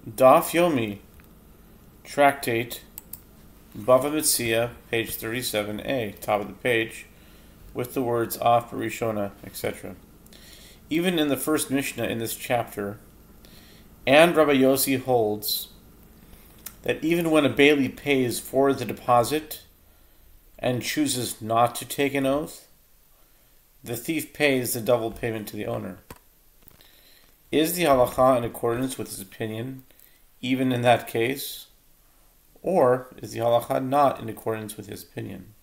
Daf Yomi, Tractate, Bava Metzia, page 37a, top of the page, with the words Af Barishona, etc. Even in the first Mishnah in this chapter, and Rabbi Yossi holds that even when a bailee pays for the deposit and chooses not to take an oath, the thief pays the double payment to the owner. Is the halakha in accordance with his opinion, even in that case, or is the halakha not in accordance with his opinion?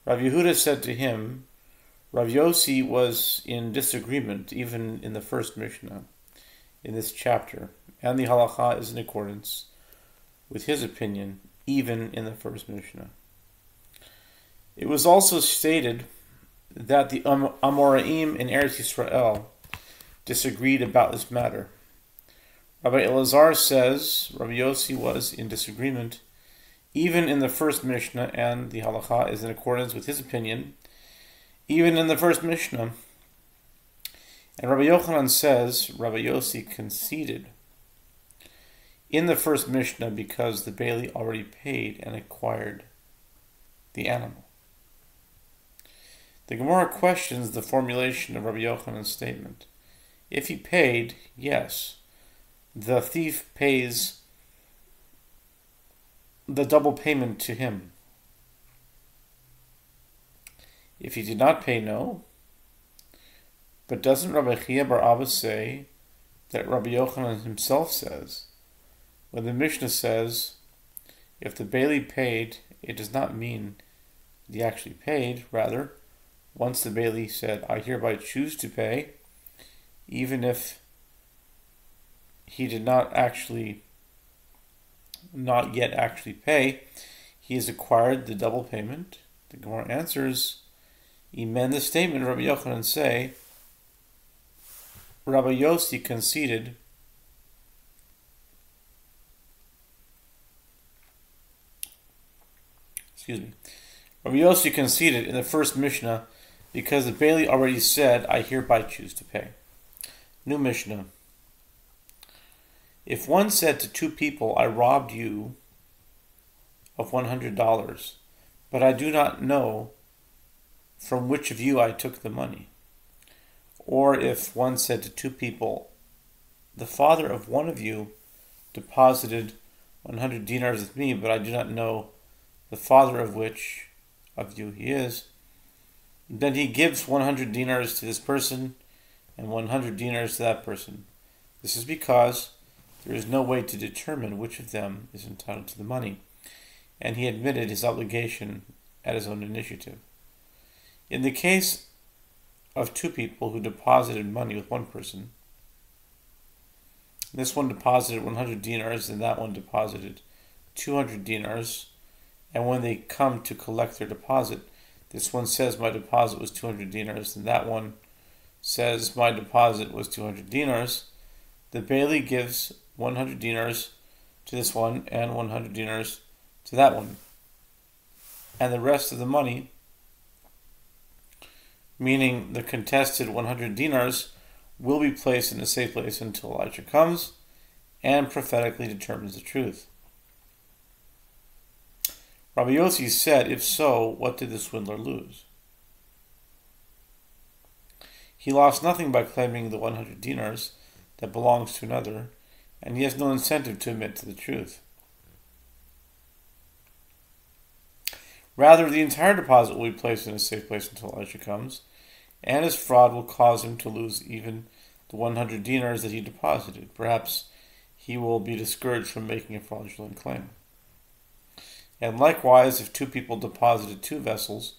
Rav Yehuda said to him, Rav Yossi was in disagreement even in the first Mishnah in this chapter, and the halakha is in accordance with his opinion even in the first Mishnah. It was also stated that the Amoraim in Eretz Yisrael disagreed about this matter. Rabbi Elazar says Rabbi Yossi was in disagreement even in the first Mishnah, and the halakha is in accordance with his opinion even in the first Mishnah. And Rabbi Yochanan says Rabbi Yossi conceded in the first Mishnah because the bailee already paid and acquired the animal. The Gemara questions the formulation of Rabbi Yochanan's statement. If he paid, yes, the thief pays the double payment to him. If he did not pay, no. But doesn't Rabbi Chia bar Abba say that Rabbi Yochanan himself says, when the Mishnah says, if the bailee paid, it does not mean he actually paid. Rather, once the bailee said, I hereby choose to pay, even if he did not yet actually pay, he has acquired the double payment. The Gemara answers, amend the statement Rabbi Yochanan say, Rabbi Yossi conceded Rabbi Yossi conceded in the first Mishnah because the bailee already said, I hereby choose to pay. New Mishnah. If one said to two people, I robbed you of $100, but I do not know from which of you I took the money. Or if one said to two people, the father of one of you deposited 100 dinars with me, but I do not know the father of which of you he is, then he gives 100 dinars to this person and 100 dinars to that person. This is because there is no way to determine which of them is entitled to the money, and he admitted his obligation at his own initiative. In the case of two people who deposited money with one person, this one deposited 100 dinars and that one deposited 200 dinars, and when they come to collect their deposit, this one says my deposit was 200 dinars and that one says my deposit was 200 dinars, the bailee gives 100 dinars to this one and 100 dinars to that one. And the rest of the money, meaning the contested 100 dinars, will be placed in a safe place until Elijah comes and prophetically determines the truth. Rabbi Yossi said, if so, what did the swindler lose? He lost nothing by claiming the 100 dinars that belongs to another, and he has no incentive to admit to the truth. Rather, the entire deposit will be placed in a safe place until Elijah comes, and his fraud will cause him to lose even the 100 dinars that he deposited. Perhaps he will be discouraged from making a fraudulent claim. And likewise, if two people deposited two vessels,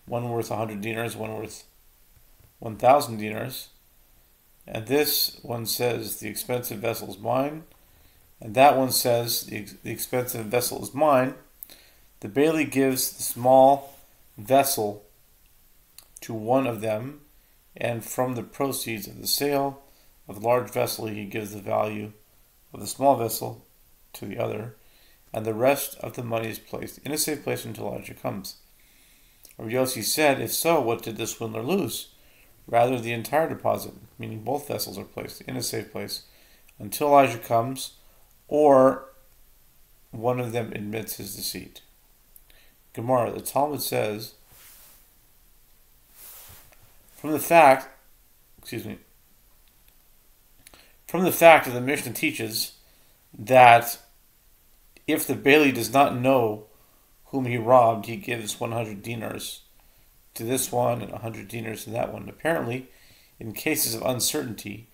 one worth 100 dinars, one worth 1,000 dinars, and this one says the expensive vessel is mine, and that one says the expensive vessel is mine, the bailee gives the small vessel to one of them, and from the proceeds of the sale of the large vessel he gives the value of the small vessel to the other, and the rest of the money is placed in a safe place until Elijah comes. Rabbi Yossi said, if so, what did the swindler lose? Rather, the entire deposit, meaning both vessels, are placed in a safe place until Elijah comes, or one of them admits his deceit. Gemara, the Talmud says, from the fact that the Mishnah teaches that if the Bailey does not know whom he robbed, he gives 100 dinars to this one and 100 dinars to that one. Apparently, in cases of uncertainty,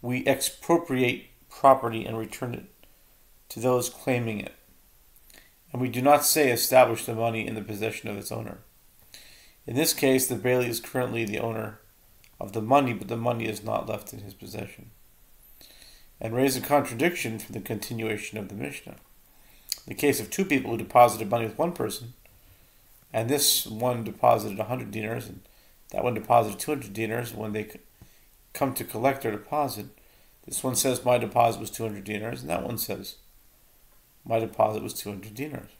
we expropriate property and return it to those claiming it. And we do not say establish the money in the possession of its owner. In this case, the Bailey is currently the owner of the money, but the money is not left in his possession. And raise a contradiction from the continuation of the Mishnah. In the case of two people who deposited money with one person, and this one deposited 100 dinars, and that one deposited 200 dinars, when they come to collect their deposit, this one says, my deposit was 200 dinars, and that one says, my deposit was 200 dinars.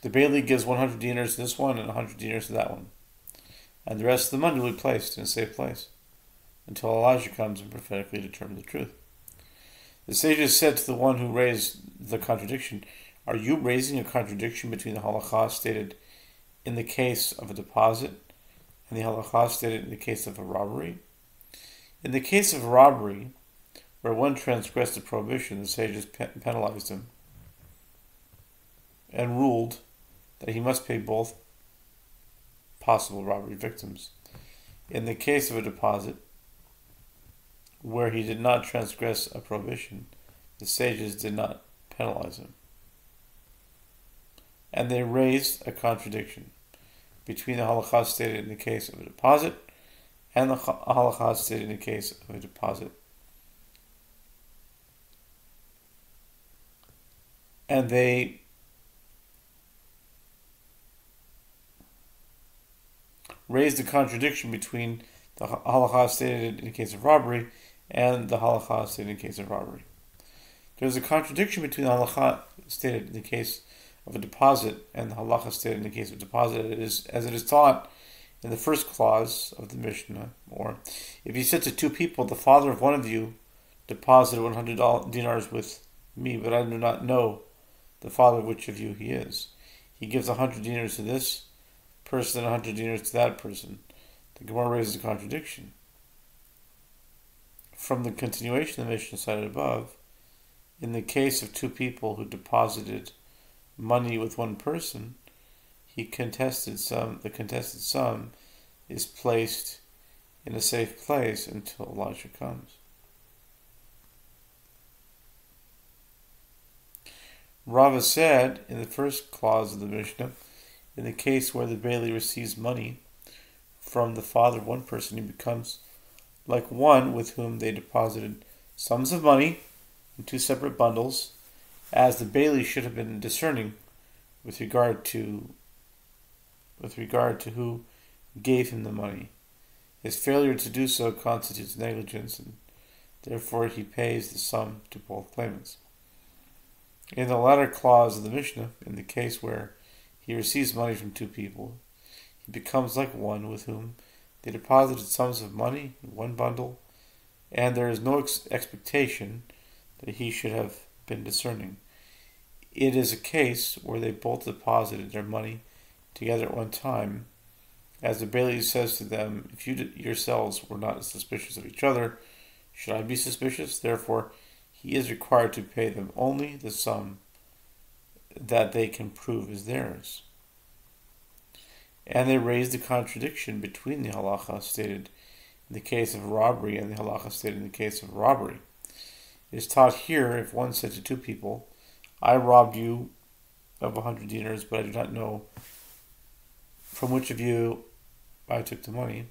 The Bailey gives 100 dinars to this one and 100 dinars to that one. And the rest of the money will be placed in a safe place until Elijah comes and prophetically determines the truth. The sages said to the one who raised the contradiction, are you raising a contradiction between the halakha stated in the case of a deposit and the halakha stated in the case of a robbery? In the case of a robbery, where one transgressed a prohibition, the sages penalized him and ruled that he must pay both possible robbery victims. In the case of a deposit, where he did not transgress a prohibition, the sages did not penalize him. And they raised a contradiction between the halakha stated in the case of a deposit and the halakha stated in the case of a deposit. And they raised the contradiction between the halakha stated in the case of robbery and the halakha stated in the case of robbery. There's a contradiction between the halakha stated in the case of a deposit and the halakha stated in the case of deposit, as it is taught in the first clause of the Mishnah. Or, if you said to two people, the father of one of you deposited 100 dinars with me, but I do not know the father of which of you he is. He gives 100 dinars to this person and 100 dinars to that person. The Gemara raises a contradiction. From the continuation of the Mishnah cited above, in the case of two people who deposited money with one person, the contested sum is placed in a safe place until Elijah comes. Rava said in the first clause of the Mishnah, in the case where the Bailey receives money from the father of one person, he becomes like one with whom they deposited sums of money in two separate bundles, as the Bailey should have been discerning with regard to who gave him the money. His failure to do so constitutes negligence, and therefore he pays the sum to both claimants. In the latter clause of the Mishnah, in the case where he receives money from two people, he becomes like one with whom they deposited sums of money in one bundle, and there is no expectation that he should have been discerning. It is a case where they both deposited their money together at one time, as the Bailey says to them, if you yourselves were not suspicious of each other, should I be suspicious? Therefore, he is required to pay them only the sum that they can prove is theirs. And they raised the contradiction between the halakha stated in the case of robbery and the halakha stated in the case of robbery. It is taught here, if one said to two people, I robbed you of 100 dinars, but I do not know from which of you I took the money.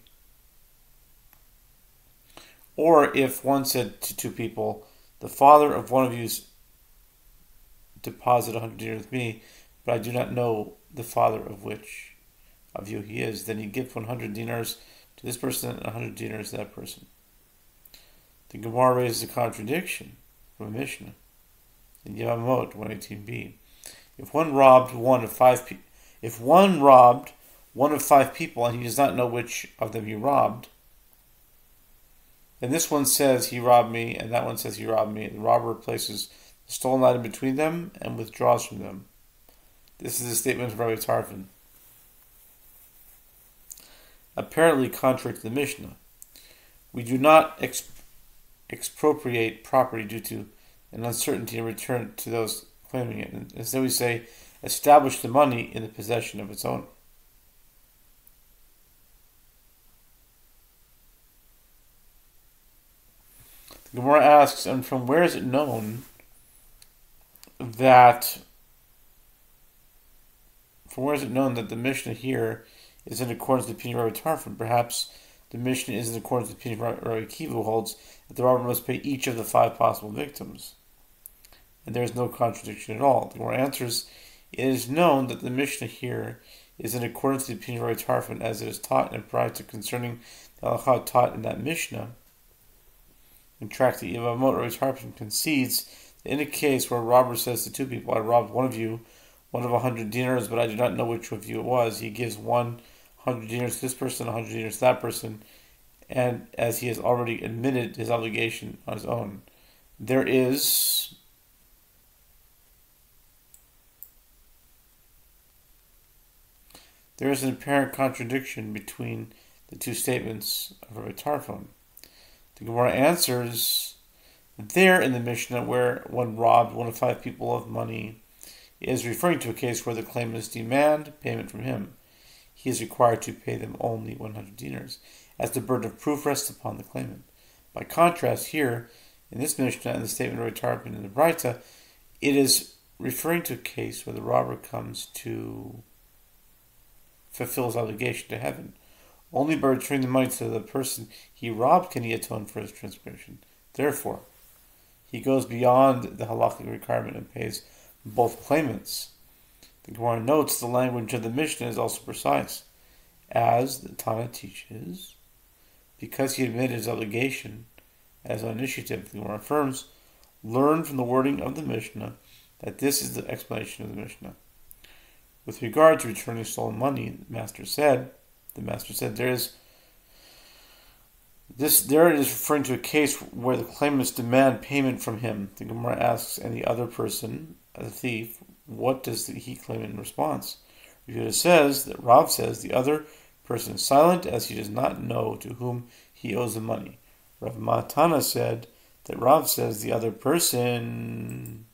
Or if one said to two people, the father of one of you deposited 100 dinars with me, but I do not know the father of which of you he is, then he gives 100 dinars to this person and 100 dinars to that person. The Gemara raises a contradiction from a Mishnah in Yevamot 118b. If one robbed one of five people and he does not know which of them he robbed, then this one says he robbed me and that one says he robbed me, and the robber places the stolen item between them and withdraws from them. This is a statement of Rabbi Tarfon. Apparently contrary to the Mishnah. We do not expropriate property due to an uncertainty in return to those claiming it. Instead we say, establish the money in the possession of its owner. The Gemara asks, and from where is it known that the Mishnah here is in accordance with the opinion of Rabbi Tarfon? Perhaps the Mishnah is in accordance with the opinion of Rabbi Akiva, who holds that the robber must pay each of the 5 possible victims. And there is no contradiction at all. The Gemara answers, it is known that the Mishnah here is in accordance with the opinion of Rabbi Tarfon, as it is taught in Braita concerning the halakha taught in that Mishnah. In Tractate Yevamot, Rabbi Tarfon concedes that in a case where a robber says to 2 people, I robbed one of you, one of 100 dinars, but I do not know which of you it was, he gives 100 dinars to this person, 100 dinars to that person, and as he has already admitted his obligation on his own. There is an apparent contradiction between the 2 statements of Rabbi Tarfon. The Gemara answers, there in the Mishnah where one robbed one of 5 people of money is referring to a case where the claimants demand payment from him. He is required to pay them only 100 dinars, as the burden of proof rests upon the claimant. By contrast, here, in this Mishnah and the statement of Rabbi Tarfon in the Braita, it is referring to a case where the robber comes to fulfill his obligation to heaven. Only by returning the money to the person he robbed can he atone for his transgression. Therefore, he goes beyond the halakhic requirement and pays both claimants. The Gemara notes the language of the Mishnah is also precise, as the Tana teaches, because he admitted his obligation as on initiative. The Gemara affirms, learn from the wording of the Mishnah that this is the explanation of the Mishnah. With regard to returning stolen money, the Master said, there it is referring to a case where the claimants demand payment from him. The Gemara asks, and the other person, the thief, what does he claim in response? Yehoshua says that Rav says the other person is silent, as he does not know to whom he owes the money. Rav Matana said that Rav says the other person